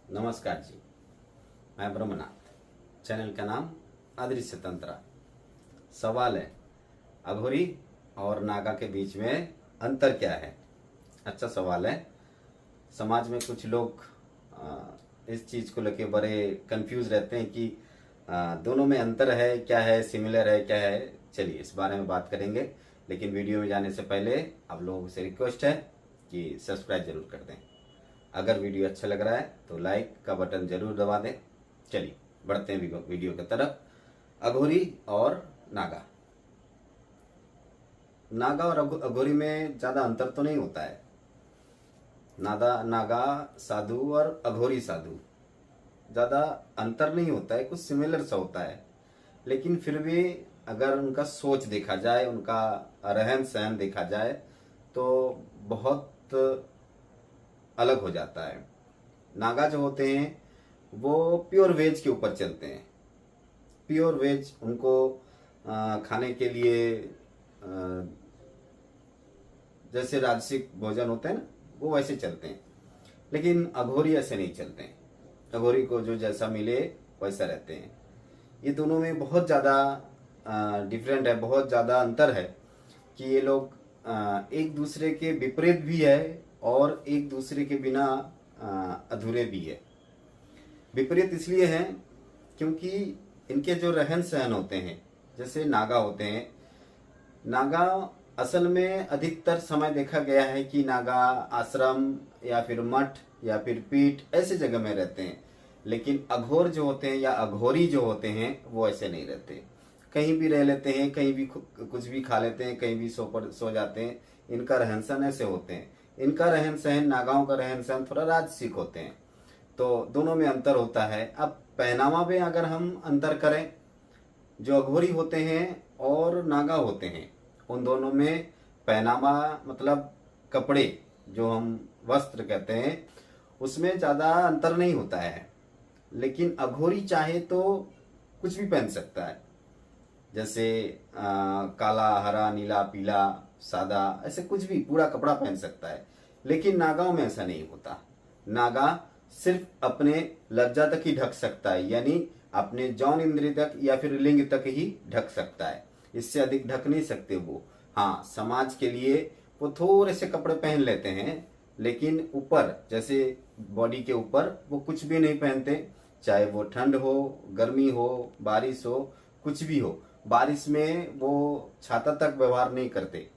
नमस्कार जी, मैं ब्रह्मनाथ। चैनल का नाम अदृश्य तंत्रा। सवाल है, अघोरी और नागा के बीच में अंतर क्या है? अच्छा सवाल है। समाज में कुछ लोग इस चीज को लेके बड़े कंफ्यूज रहते हैं कि दोनों में अंतर है क्या है, सिमिलर है क्या है। चलिए इस बारे में बात करेंगे, लेकिन वीडियो में जाने से पहले आप लोगों से रिक्वेस्ट है कि सब्सक्राइब जरूर कर दें। अगर वीडियो अच्छा लग रहा है तो लाइक का बटन जरूर दबा दें। चलिए बढ़ते हैं वीडियो की तरफ। अघोरी और नागा। नागा और अघोरी में ज्यादा अंतर तो नहीं होता है। नागा साधु और अघोरी साधु, ज्यादा अंतर नहीं होता है, कुछ सिमिलर सा होता है। लेकिन फिर भी अगर उनका सोच देखा जाए, उनका रहन सहन देखा जाए तो बहुत अलग हो जाता है। नागा जो होते हैं वो प्योर वेज के ऊपर चलते हैं। प्योर वेज उनको खाने के लिए जैसे राजसिक भोजन होते हैं ना, वो वैसे चलते हैं। लेकिन अघोरी ऐसे नहीं चलते हैं। अघोरी को जो जैसा मिले वैसा रहते हैं। ये दोनों में बहुत ज़्यादा डिफरेंट है, बहुत ज़्यादा अंतर है कि ये लोग एक दूसरे के विपरीत भी है और एक दूसरे के बिना अधूरे भी है। विपरीत इसलिए है क्योंकि इनके जो रहन सहन होते हैं, जैसे नागा होते हैं, नागा असल में अधिकतर समय देखा गया है कि नागा आश्रम या फिर मठ या फिर पीठ ऐसे जगह में रहते हैं। लेकिन अघोर जो होते हैं या अघोरी जो होते हैं वो ऐसे नहीं रहते। कहीं भी रह लेते हैं, कहीं भी कुछ भी खा लेते हैं, कहीं भी सो जाते हैं। इनका रहन सहन ऐसे होते हैं। इनका रहन सहन, नागाओं का रहन सहन थोड़ा राजसिक होते हैं। तो दोनों में अंतर होता है। अब पहनावा में अगर हम अंतर करें, जो अघोरी होते हैं और नागा होते हैं उन दोनों में पहनावा मतलब कपड़े, जो हम वस्त्र कहते हैं, उसमें ज्यादा अंतर नहीं होता है। लेकिन अघोरी चाहे तो कुछ भी पहन सकता है, जैसे काला, हरा, नीला, पीला, सादा, ऐसे कुछ भी पूरा कपड़ा पहन सकता है। लेकिन नागाओं में ऐसा नहीं होता। नागा सिर्फ अपने लज्जा तक ही ढक सकता है, यानी अपने जौन इंद्रिय तक या फिर लिंग तक ही ढक सकता है। इससे अधिक ढक नहीं सकते वो। हाँ, समाज के लिए वो थोड़े से कपड़े पहन लेते हैं, लेकिन ऊपर जैसे बॉडी के ऊपर वो कुछ भी नहीं पहनते। चाहे वो ठंड हो, गर्मी हो, बारिश हो, कुछ भी हो। बारिश में वो छाता तक व्यवहार नहीं करते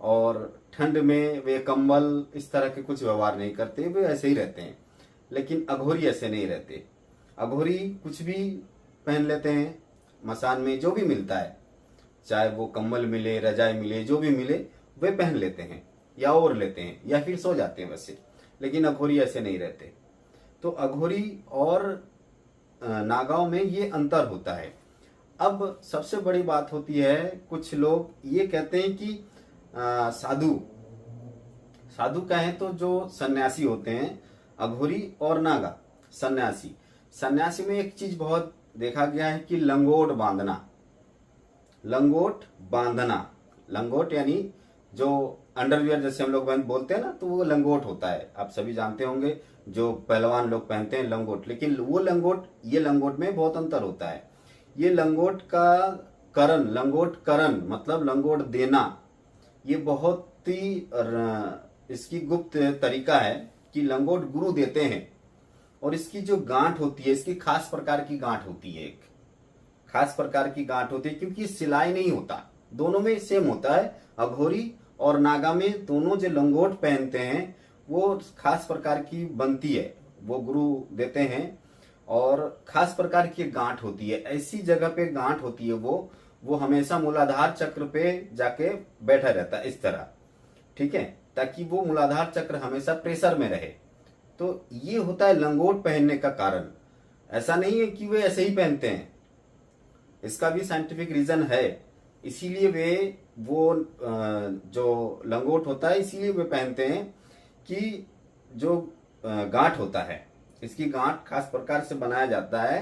और ठंड में वे कंबल इस तरह के कुछ व्यवहार नहीं करते, वे ऐसे ही रहते हैं। लेकिन अघोरी ऐसे नहीं रहते। अघोरी कुछ भी पहन लेते हैं, मसान में जो भी मिलता है, चाहे वो कंबल मिले, रजाई मिले, जो भी मिले वे पहन लेते हैं या ओढ़ लेते हैं या फिर सो जाते हैं वैसे। लेकिन अघोरी ऐसे नहीं रहते। तो अघोरी और नागाओं में ये अंतर होता है। अब सबसे बड़ी बात होती है, कुछ लोग ये कहते हैं कि साधु साधु कहें तो जो सन्यासी होते हैं, अघोरी और नागा सन्यासी। सन्यासी में एक चीज बहुत देखा गया है कि लंगोट बांधना। लंगोट बांधना, लंगोट यानी जो अंडरवियर जैसे हम लोग बोलते हैं ना, तो वो लंगोट होता है। आप सभी जानते होंगे, जो पहलवान लोग पहनते हैं लंगोट। लेकिन वो लंगोट, ये लंगोट में बहुत अंतर होता है। ये लंगोट का करण, लंगोट करण मतलब लंगोट देना, ये बहुत ही इसकी गुप्त तरीका है कि लंगोट गुरु देते हैं। और इसकी जो गांठ होती है, इसकी खास प्रकार की गांठ होती है, एक खास प्रकार की गांठ होती है, क्योंकि सिलाई नहीं होता। दोनों में सेम होता है। अघोरी और नागा में दोनों जो लंगोट पहनते हैं वो खास प्रकार की बनती है, वो गुरु देते हैं। और खास प्रकार की गांठ होती है, ऐसी जगह पे गांठ होती है वो हमेशा मूलाधार चक्र पे जाके बैठा रहता है इस तरह, ठीक है, ताकि वो मूलाधार चक्र हमेशा प्रेशर में रहे। तो ये होता है लंगोट पहनने का कारण। ऐसा नहीं है कि वे ऐसे ही पहनते हैं, इसका भी साइंटिफिक रीजन है। इसीलिए वे वो जो लंगोट होता है इसीलिए वे पहनते हैं कि जो गांठ होता है, इसकी गांठ खास प्रकार से बनाया जाता है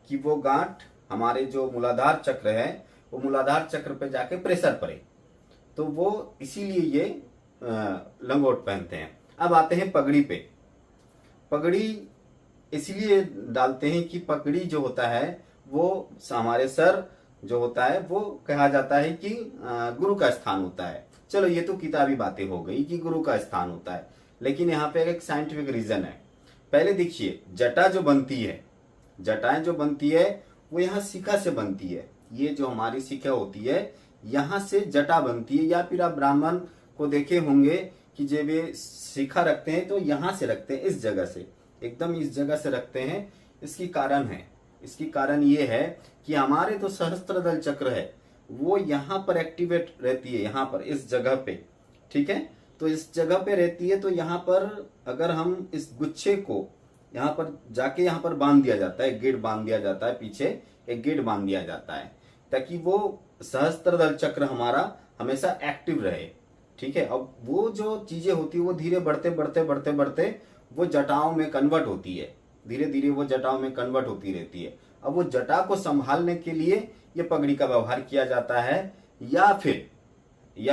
कि वो गांठ हमारे जो मूलाधार चक्र है, वो मूलाधार चक्र पे जाके प्रेशर पड़े। तो वो इसीलिए ये लंगोट पहनते हैं। अब आते हैं पगड़ी पे। पगड़ी इसलिए डालते हैं कि पगड़ी जो होता है वो हमारे सर जो होता है वो कहा जाता है कि गुरु का स्थान होता है। चलो ये तो किताबी बातें हो गई कि गुरु का स्थान होता है, लेकिन यहाँ पे एक साइंटिफिक रीजन है। पहले देखिए, जटा जो बनती है, जटाएं जो बनती है वो यहाँ शिखा से बनती है। ये जो हमारी शिखा होती है यहाँ से जटा बनती है, या फिर आप ब्राह्मण को देखे होंगे कि जब ये शिखा रखते हैं तो यहाँ से रखते हैं, इस जगह से, एकदम इस जगह से रखते हैं। इसकी कारण ये है कि हमारे तो सहस्त्रदल चक्र है वो यहाँ पर एक्टिवेट रहती है, यहाँ पर इस जगह पे, ठीक है। तो इस जगह पे रहती है, तो यहाँ पर अगर हम इस गुच्छे को यहाँ पर जाके यहाँ पर बांध दिया जाता है, गेट बांध दिया जाता है, पीछे एक गेट बांध दिया जाता है ताकि वो सहस्त्रदल चक्र हमारा हमेशा एक्टिव रहे, ठीक है। अब वो जो चीजें होती है वो धीरे बढ़ते बढ़ते बढ़ते बढ़ते वो जटाओं में कन्वर्ट होती है, धीरे धीरे वो जटाओं में कन्वर्ट होती रहती है। अब वो जटा को संभालने के लिए ये पगड़ी का व्यवहार किया जाता है, या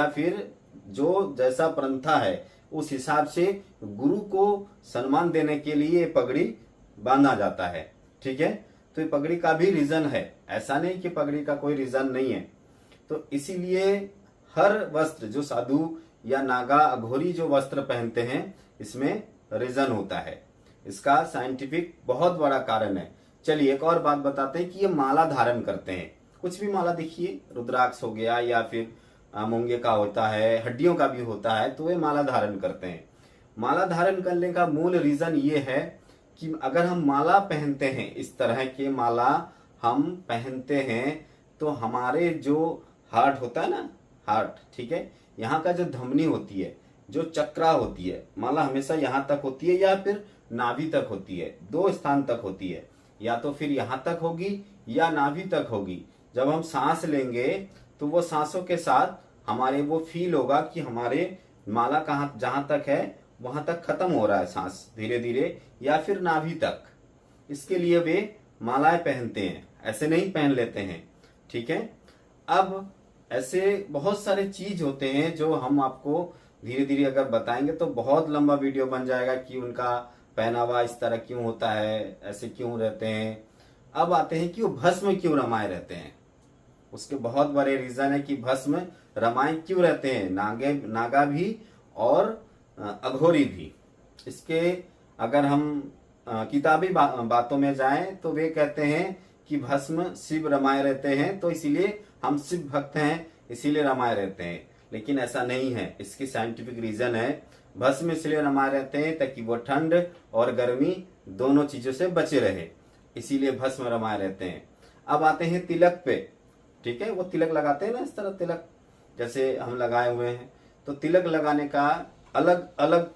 फिर जो जैसा प्रथा है उस हिसाब से गुरु को सम्मान देने के लिए ये पगड़ी बांधा जाता है, ठीक है। तो ये पगड़ी का भी रीजन है, ऐसा नहीं कि पगड़ी का कोई रीजन नहीं है। तो इसीलिए हर वस्त्र जो साधु या नागा अघोरी जो वस्त्र पहनते हैं इसमें रीजन होता है, इसका साइंटिफिक बहुत बड़ा कारण है। चलिए एक और बात बताते हैं कि ये माला धारण करते हैं, कुछ भी माला देखिए, रुद्राक्ष हो गया या फिर मूंगे का होता है, हड्डियों का भी होता है, तो वे माला धारण करते हैं। माला धारण करने का मूल रीजन ये है कि अगर हम माला पहनते हैं, इस तरह के माला हम पहनते हैं, तो हमारे जो हार्ट होता है ना, हार्ट, ठीक है, यहाँ का जो धमनी होती है, जो चक्रा होती है, माला हमेशा यहाँ तक होती है या फिर नाभि तक होती है, दो स्थान तक होती है, या तो फिर यहाँ तक होगी या नाभि तक होगी। जब हम सांस लेंगे तो वो सांसों के साथ हमारे वो फील होगा कि हमारे माला कहाँ, जहां तक है वहां तक खत्म हो रहा है सांस धीरे धीरे, या फिर नाभि तक। इसके लिए वे मालाएं पहनते हैं, ऐसे नहीं पहन लेते हैं, ठीक है। अब ऐसे बहुत सारे चीज होते हैं जो हम आपको धीरे धीरे अगर बताएंगे तो बहुत लंबा वीडियो बन जाएगा कि उनका पहनावा इस तरह क्यों होता है, ऐसे क्यों रहते हैं। अब आते हैं कि वो भस्म क्यों रमाए रहते हैं, उसके बहुत बड़े रीजन है कि भस्म रमाए क्यों रहते हैं, नागा भी और अघोरी भी। इसके अगर हम किताबी बातों में जाएं तो वे कहते हैं कि भस्म शिव रमाए रहते हैं, तो इसीलिए हम शिव भक्त हैं इसीलिए रमाए रहते हैं, लेकिन ऐसा नहीं है। इसकी साइंटिफिक रीजन है, भस्म इसलिए रमाए रहते हैं ताकि वो ठंड और गर्मी दोनों चीजों से बचे रहे, इसीलिए भस्म रमाए रहते हैं। अब आते हैं तिलक पे, ठीक है, वो तिलक लगाते हैं ना, इस तरह तिलक जैसे हम लगाए हुए हैं, तो तिलक लगाने का अलग अलग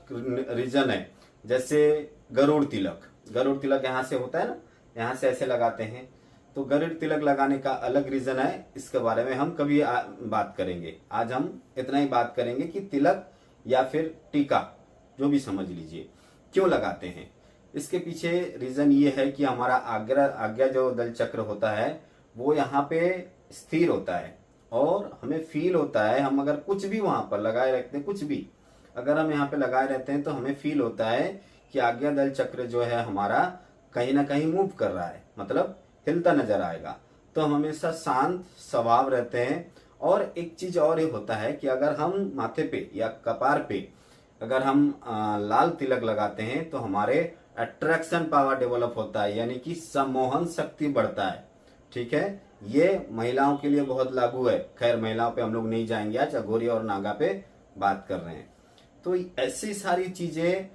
रीजन है। जैसे गरुड़ तिलक यहाँ से होता है ना, यहाँ से ऐसे लगाते हैं, तो गरुड़ तिलक लगाने का अलग रीजन है, इसके बारे में हम कभी बात करेंगे। आज हम इतना ही बात करेंगे कि तिलक या फिर टीका जो भी समझ लीजिए क्यों लगाते हैं। इसके पीछे रीजन ये है कि हमारा आज्ञा जो दल चक्र होता है वो यहाँ पे स्थिर होता है और हमें फील होता है, हम अगर कुछ भी वहां पर लगाए रखते हैं, कुछ भी अगर हम यहाँ पे लगाए रहते हैं तो हमें फील होता है कि आज्ञा दल चक्र जो है हमारा कहीं ना कहीं मूव कर रहा है, मतलब हिलता नजर आएगा। तो हम हमेशा शांत स्वभाव रहते हैं। और एक चीज और ये होता है कि अगर हम माथे पे या कपार पे अगर हम लाल तिलक लगाते हैं तो हमारे अट्रैक्शन पावर डेवलप होता है, यानी कि सम्मोहन शक्ति बढ़ता है, ठीक है। ये महिलाओं के लिए बहुत लागू है, खैर महिलाओं पे हम लोग नहीं जाएंगे, आज अघोरी और नागा पे बात कर रहे हैं। तो ऐसी सारी चीजें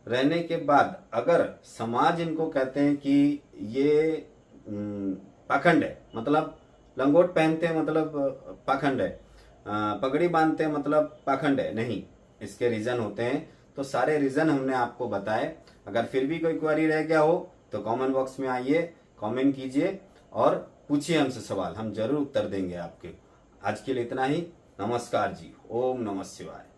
रहने के बाद अगर समाज इनको कहते हैं कि ये पाखंड है, मतलब लंगोट पहनते हैं मतलब पाखंड है, पगड़ी बांधते हैं मतलब पाखंड है, नहीं, इसके रीजन होते हैं। तो सारे रीजन हमने आपको बताए। अगर फिर भी कोई क्वेरी रह गया हो तो कमेंट बॉक्स में आइए, कमेंट कीजिए और पूछिए हमसे सवाल, हम जरूर उत्तर देंगे आपके। आज के लिए इतना ही। नमस्कार जी, ओम नमः शिवाय।